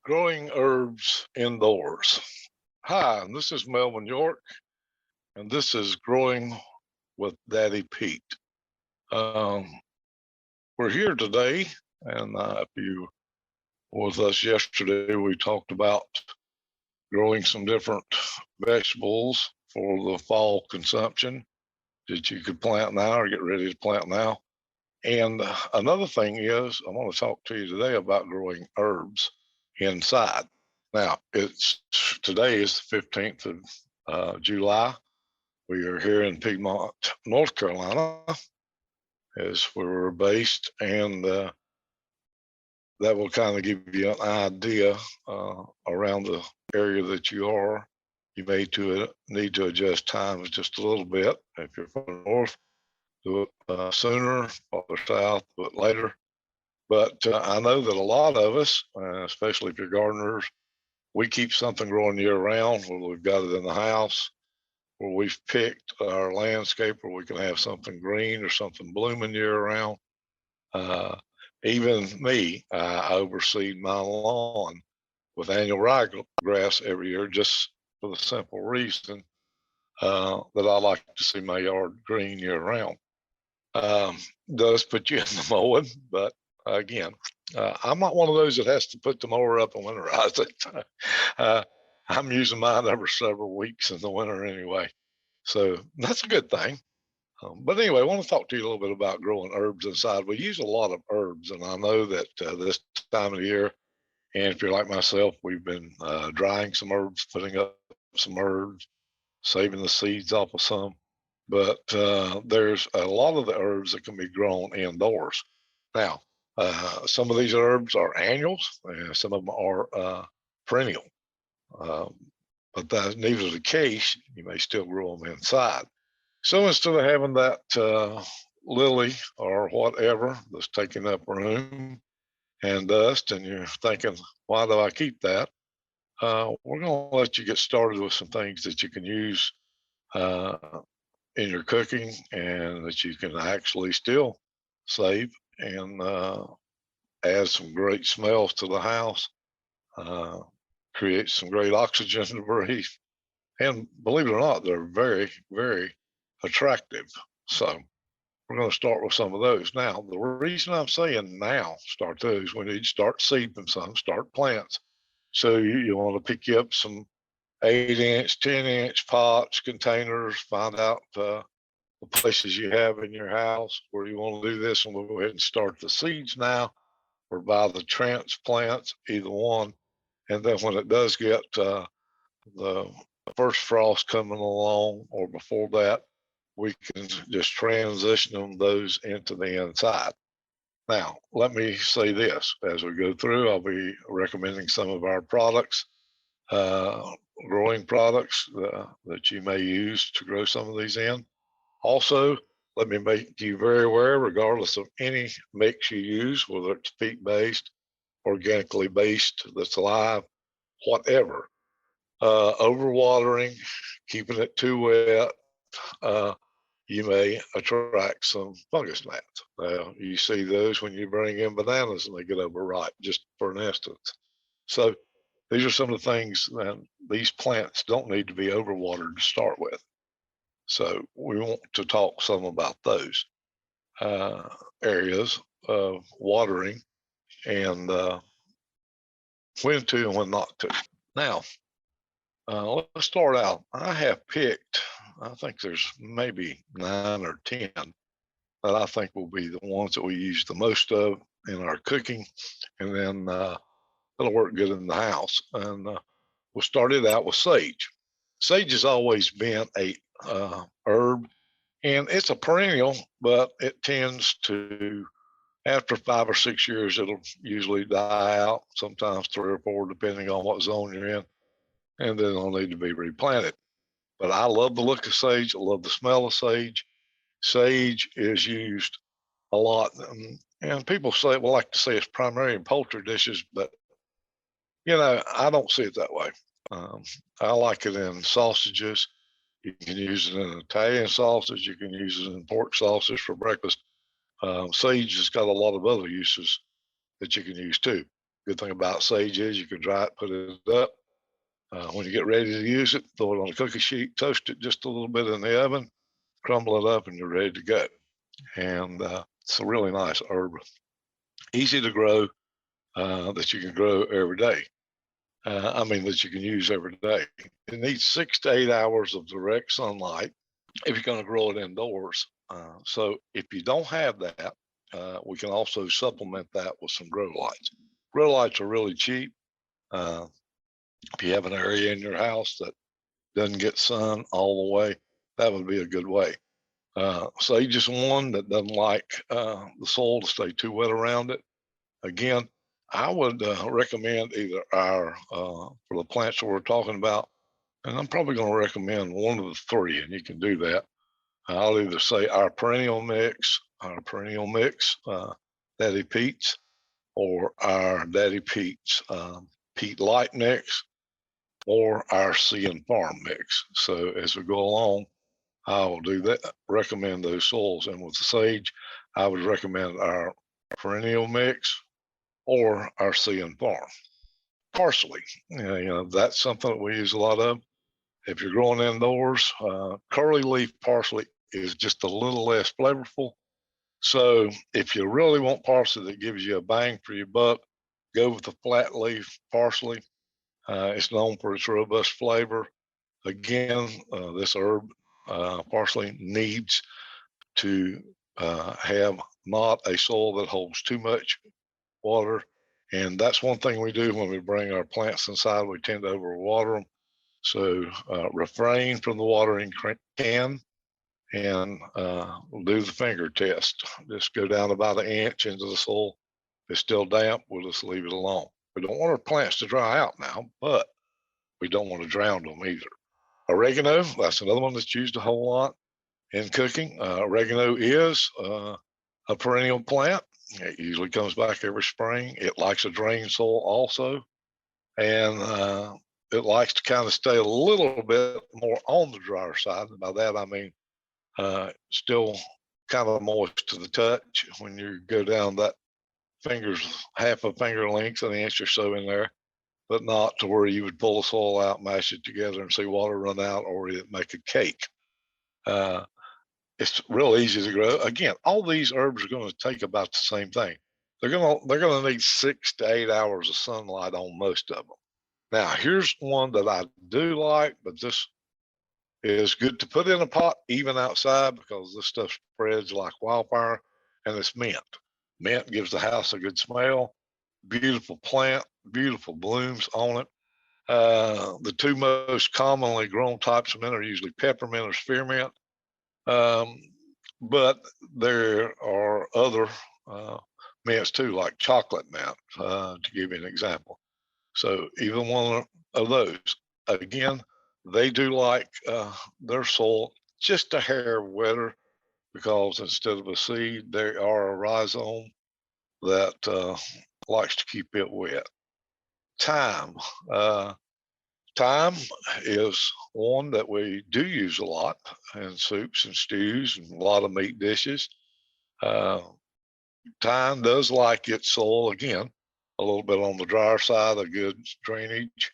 Growing herbs indoors. Hi, this is Melvin York, and this is Growing with Daddy Pete. Um, we're here today, and if you were with us yesterday, we talked about growing some different vegetables for the fall consumption that you could plant now or get ready to plant now. And another thing is, I want to talk to you today about growing herbs inside. Now, it's today is the 15th of July. We are here in Piedmont, North Carolina, as where we're based, and that will kind of give you an idea around the area that you are. You may need to adjust times just a little bit. If you're from north, do it sooner, farther south, do it later. But I know that a lot of us, especially if you're gardeners, we keep something growing year round where we've got it in the house, where we've picked our landscape where we can have something green or something blooming year round. Even me, I overseed my lawn with annual ryegrass every year just for the simple reason that I like to see my yard green year round. Does put you in the mowing, but again, I'm not one of those that has to put the mower up and winterize it. I'm using mine every several weeks in the winter anyway. So that's a good thing. But anyway, I want to talk to you a little bit about growing herbs inside. We use a lot of herbs, and I know that this time of the year, and if you're like myself, we've been drying some herbs, putting up some herbs, saving the seeds off of some. But there's a lot of the herbs that can be grown indoors. Now, some of these herbs are annuals, and some of them are perennial. But that's neither the case. You may still grow them inside. So instead of having that lily or whatever that's taking up room and dust, and you're thinking, why do I keep that? We're going to let you get started with some things that you can use in your cooking and that you can actually still save and add some great smells to the house, create some great oxygen to breathe. And believe it or not, they're very, very attractive. So we're going to start with some of those. Now, the reason I'm saying now start those, we need to start seeding some, start plants. So you want to pick you up some 8-inch, 10-inch pots, containers, find out the places you have in your house where you want to do this, and we'll go ahead and start the seeds now or buy the transplants, either one. And then when it does get the first frost coming along or before that, we can just transition those into the inside. Now, let me say this, as we go through, I'll be recommending some of our products, growing products that you may use to grow some of these in. Also, let me make you very aware, regardless of any mix you use, whether it's peat-based, organically based, that's live, whatever, overwatering, keeping it too wet, you may attract some fungus gnats. You see those when you bring in bananas and they get overripe, just for an instance. So these are some of the things that these plants don't need to be overwatered to start with. So we want to talk some about those areas of watering and when to and when not to. Now, let's start out. I have picked, I think there's maybe 9 or 10 that I think will be the ones that we use the most of in our cooking, and then it'll work good in the house. And we'll start it out with sage. Sage has always been a herb, and it's a perennial, but it tends to, after 5 or 6 years, it'll usually die out, sometimes 3 or 4, depending on what zone you're in, and then it'll need to be replanted. But I love the look of sage. I love the smell of sage. Sage is used a lot, and people say, well, like to say it's primarily in poultry dishes, but I don't see it that way. I like it in sausages. You can use it in Italian sausage. You can use it in pork sausage for breakfast. Sage has got a lot of other uses that you can use too. Good thing about sage is you can dry it, put it up. When you get ready to use it, throw it on a cookie sheet, toast it just a little bit in the oven, crumble it up, and you're ready to go. And it's a really nice herb, easy to grow, that you can grow every day. That you can use every day. It needs 6 to 8 hours of direct sunlight if you're going to grow it indoors. So if you don't have that, we can also supplement that with some grow lights. Grow lights are really cheap. If you have an area in your house that doesn't get sun all the way, that would be a good way. Sage is one that doesn't like the soil to stay too wet around it. Again, I would recommend either for the plants that we're talking about, and I'm probably going to recommend one of the three, and you can do that. I'll either say our perennial mix, Daddy Pete's, or our Daddy Pete's Pete Light mix, or our Sea and Farm mix. So as we go along, I will do that, recommend those soils. And with the sage, I would recommend our perennial mix or our Sea and Farm. Parsley, that's something that we use a lot of. If you're growing indoors, curly leaf parsley is just a little less flavorful. So if you really want parsley that gives you a bang for your buck, go with the flat leaf parsley. It's known for its robust flavor. Again, this herb, parsley, needs to have not a soil that holds too much water. And that's one thing we do when we bring our plants inside. We tend to overwater them. So refrain from the watering can, and we'll do the finger test. Just go down about 1 inch into the soil. If it's still damp, we'll just leave it alone. We don't want our plants to dry out now, but we don't want to drown them either. Oregano, that's another one that's used a whole lot in cooking. Oregano is a perennial plant. It usually comes back every spring. It likes a drained soil also. And it likes to kind of stay a little bit more on the drier side. And by that, I mean still kind of moist to the touch when you go down that fingers, half a finger length, 1 inch or so in there, but not to where you would pull the soil out, mash it together, and see water run out, or it make a cake. It's real easy to grow. Again, all these herbs are going to take about the same thing. They're going to need 6 to 8 hours of sunlight on most of them. Now, here's one that I do like, but this is good to put in a pot even outside because this stuff spreads like wildfire, and it's mint. Mint gives the house a good smell. Beautiful plant, beautiful blooms on it. The two most commonly grown types of mint are usually peppermint or spearmint, but there are other mints too, like chocolate mint, to give you an example. So even one of those, again, they do like their soil just a hair wetter because instead of a seed, they are a rhizome that likes to keep it wet. Thyme. Thyme is one that we do use a lot in soups and stews and a lot of meat dishes. Thyme does like its soil, again, a little bit on the drier side, a good drainage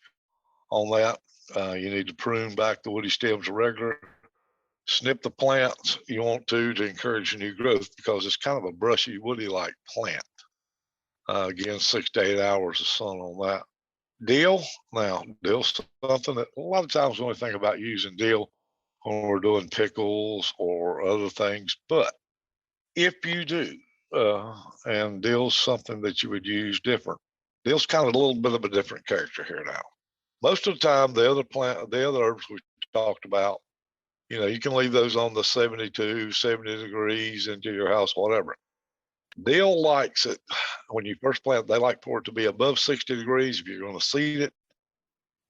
on that. You need to prune back the woody stems regular. Snip the plants you want to encourage new growth because it's kind of a brushy, woody-like plant. Again, 6 to 8 hours of sun on that. Dill, now dill's something that a lot of times when we think about using dill when we're doing pickles or other things, but if you do, and dill's something that you would use different. Dill's kind of a little bit of a different character here now. Most of the time, the other herbs we talked about, you can leave those on the 72, 70 degrees into your house, whatever. Dill likes it when you first plant. They like for it to be above 60 degrees if you're going to seed it,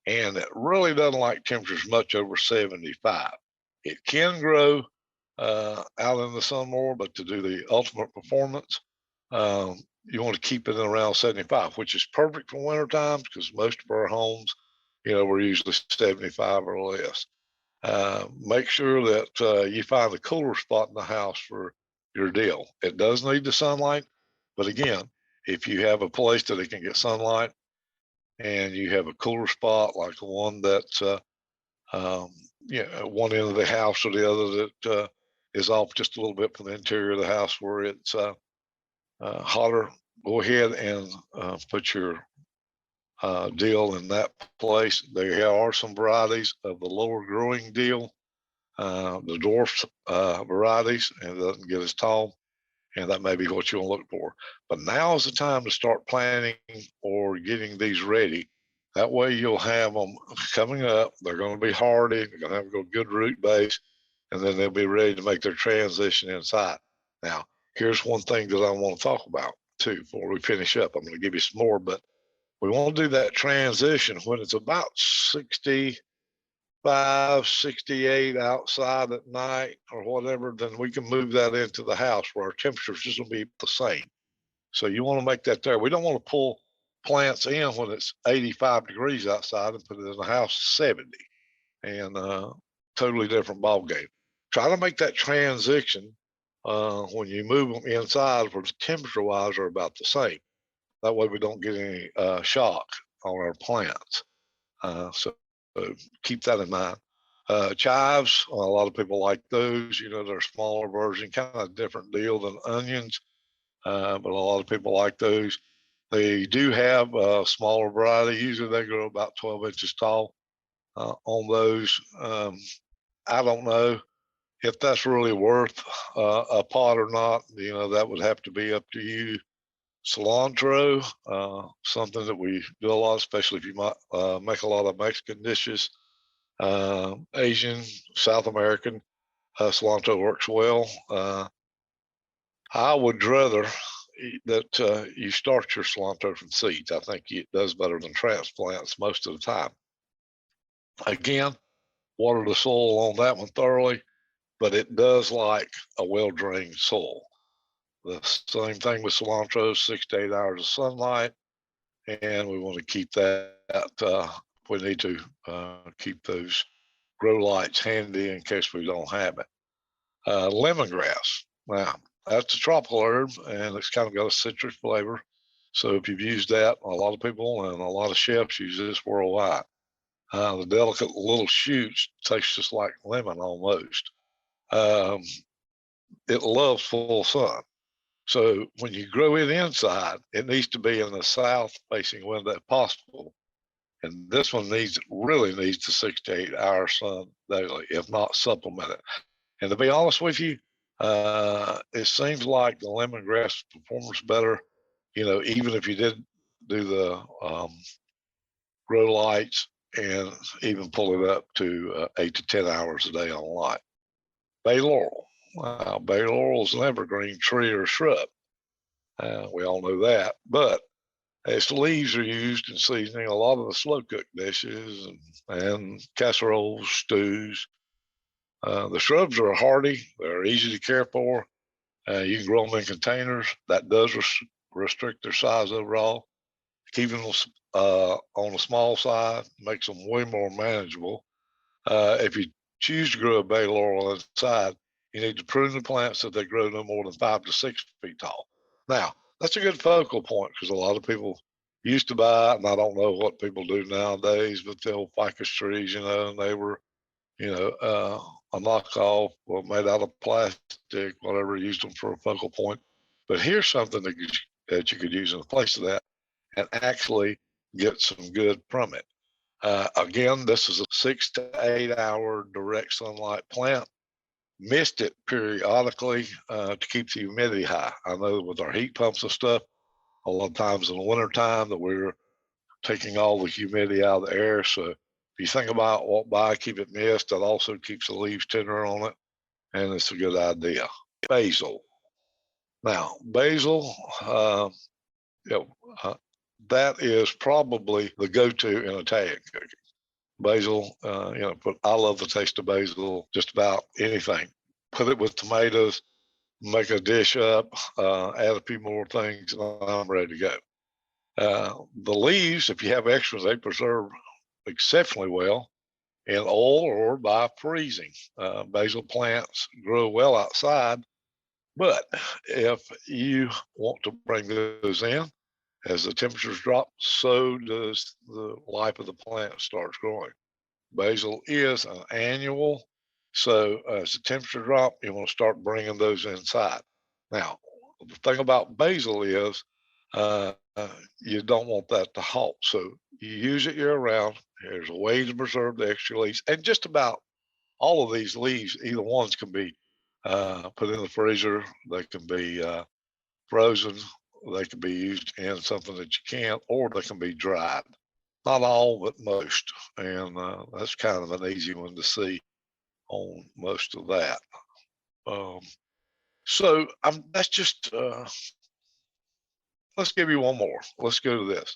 and it really doesn't like temperatures much over 75. It can grow out in the sun more, but to do the ultimate performance, you want to keep it in around 75, which is perfect for winter times because most of our homes, we're usually 75 or less. Make sure that you find a cooler spot in the house for your dill. It does need the sunlight, but again, If you have a place that it can get sunlight and you have a cooler spot like the one that's um, one end of the house or the other that is off just a little bit from the interior of the house where it's hotter, go ahead and put your deal in that place. There are some varieties of the lower growing deal, the dwarf varieties, and it doesn't get as tall, and that may be what you'll look for. But now is the time to start planting or getting these ready. That way you'll have them coming up. They're going to be hardy. They're going to have a good root base, and then they'll be ready to make their transition inside. Now, here's one thing that I want to talk about too before we finish up. I'm going to give you some more, but we want to do that transition when it's about 65, 68 outside at night or whatever, then we can move that into the house where our temperature's just going to be the same. So you want to make that there. We don't want to pull plants in when it's 85 degrees outside and put it in the house 70, and totally different ball game. Try to make that transition when you move them inside where the temperature wise are about the same. That way we don't get any shock on our plants. So keep that in mind. Chives, a lot of people like those. They're a smaller version, kind of different deal than onions, but a lot of people like those. They do have a smaller variety. Usually they grow about 12 inches tall on those. I don't know if that's really worth a pot or not. That would have to be up to you. Cilantro, something that we do a lot, especially if you might make a lot of Mexican dishes. Asian, South American, cilantro works well. I would rather that you start your cilantro from seeds. I think it does better than transplants most of the time. Again, water the soil on that one thoroughly, but it does like a well-drained soil. The same thing with cilantro, 6 to 8 hours of sunlight, and we want to keep that. We need to keep those grow lights handy in case we don't have it. Lemongrass. Now, that's a tropical herb, and it's kind of got a citrus flavor. So if you've used that, a lot of people and a lot of chefs use this worldwide. The delicate little shoots taste just like lemon almost. It loves full sun. So when you grow it inside, it needs to be in the south-facing window if possible. And this one really needs the 6 to 8 hour sun daily, if not supplemented. And to be honest with you, it seems like the lemongrass performs better, even if you did do the grow lights and even pull it up to 8 to 10 hours a day on light. Bay laurel. Bay laurel is an evergreen tree or shrub. We all know that, but its leaves are used in seasoning a lot of the slow cooked dishes and casseroles, stews. The shrubs are hardy. They're easy to care for. You can grow them in containers. That does restrict their size overall. Keeping them on the small side makes them way more manageable. If you choose to grow a bay laurel inside, you need to prune the plants so they grow no more than 5 to 6 feet tall. Now, that's a good focal point because a lot of people used to buy, and I don't know what people do nowadays, but the old ficus trees, and they were, a knockoff, made out of plastic, whatever, used them for a focal point. But here's something that you could use in place of that and actually get some good from it. Again, this is a 6 to 8 hour direct sunlight plant. Mist it periodically to keep the humidity high. I know with our heat pumps and stuff, a lot of times in the wintertime that we're taking all the humidity out of the air. So if you think about walk by, keep it mist. That also keeps the leaves tender on it, and it's a good idea. Basil. Now, basil, that is probably the go-to in Italian cooking. Basil, but I love the taste of basil, just about anything. Put it with tomatoes, make a dish up, add a few more things, and I'm ready to go. The leaves, if you have extras, they preserve exceptionally well in oil or by freezing. Basil plants grow well outside, but if you want to bring those in, As the temperatures drop, so does the life of the plant starts growing. Basil is an annual, so as the temperature drop, you want to start bringing those inside. Now, the thing about basil is you don't want that to halt, so you use it year round. There's a way to preserve the extra leaves, and just about all of these leaves, either ones can be put in the freezer. They can be frozen. They can be used in something that you can't, or they can be dried. Not all, but most. And that's kind of an easy one to see on most of that. Um, so that's just, let's give you one more. Let's go to this.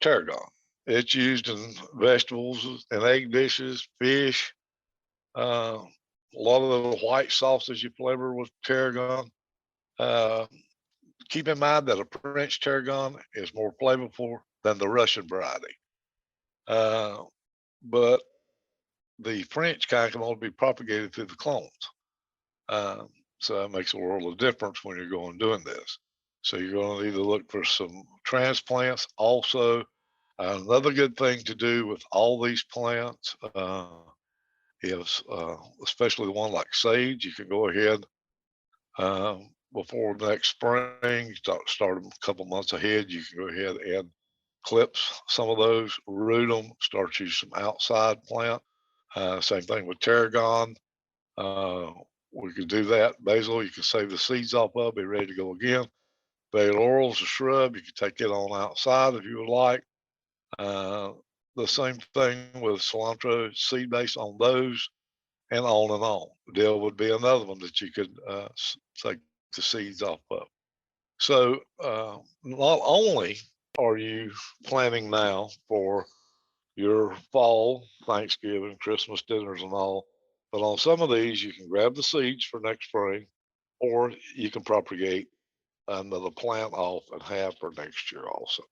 Tarragon. It's used in vegetables and egg dishes, fish. A lot of the white sauces you flavor with tarragon. Uh, Keep in mind that a French tarragon is more flavorful than the Russian variety. But the French kind can only be propagated through the clones. So that makes a world of difference when you're going doing this. So you're going to either look for some transplants. Also, another good thing to do with all these plants is, especially the one like sage, you can go ahead before next spring, start them a couple months ahead. You can go ahead and clips some of those, root them, start using some outside plant. Same thing with tarragon. We could do that. Basil, you can save the seeds off of, be ready to go again. Bay laurel's a shrub. You can take it on outside if you would like. The same thing with cilantro, seed base on those, and on and on. Dill would be another one that you could take the seeds off of. So not only are you planning now for your fall, Thanksgiving, Christmas dinners and all, but on some of these, you can grab the seeds for next spring, or you can propagate another plant off and have for next year also.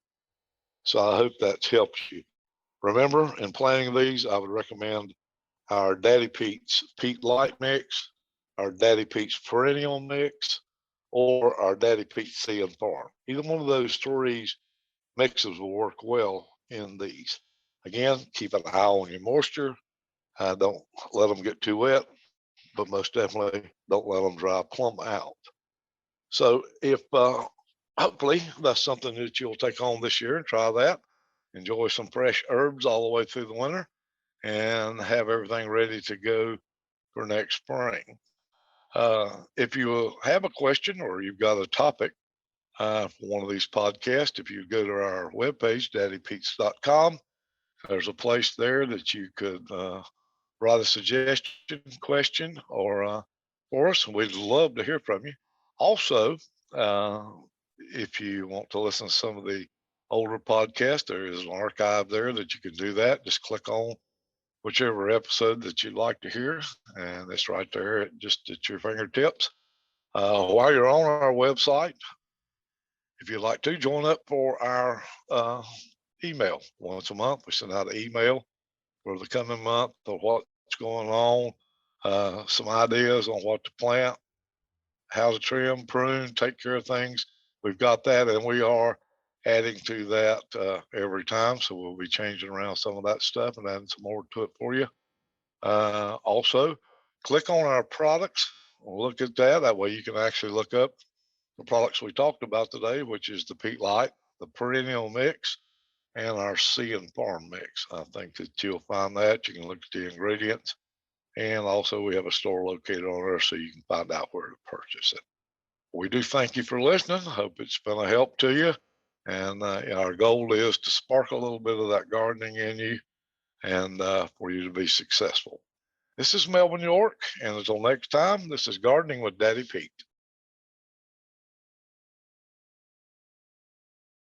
So I hope that's helped you. Remember, in planting these, I would recommend our Daddy Pete's Pete Light Mix, our Daddy Pete's Perennial Mix, or our Daddy Pete's Sea and Farm. Either one of those three mixes will work well in these. Again, keep an eye on your moisture. Don't let them get too wet, but most definitely don't let them dry plumb out. So if hopefully that's something that you'll take on this year and try that. Enjoy some fresh herbs all the way through the winter and have everything ready to go for next spring. If you have a question or you've got a topic for one of these podcasts, if you go to our webpage, daddypete's.com, there's a place there that you could write a suggestion, question, or for us. We'd love to hear from you. Also, if you want to listen to some of the older podcasts, there is an archive there that you can do that. Just click on whichever episode that you'd like to hear, and it's right there, just at your fingertips. While you're on our website, if you'd like to join up for our email once a month, we send out an email for the coming month of what's going on, some ideas on what to plant, how to trim, prune, take care of things. We've got that, and we are adding to that every time. So we'll be changing around some of that stuff and adding some more to it for you. Also, click on our products. Look at that. That way you can actually look up the products we talked about today, which is the Peat Light, the Perennial Mix, and our Sea and Farm Mix. I think that you'll find that. You can look at the ingredients. And also we have a store located on there so you can find out where to purchase it. We do thank you for listening. Hope it's been a help to you. And our goal is to spark a little bit of that gardening in you and for you to be successful. This is Melvin York, and until next time, this is Gardening with Daddy Pete.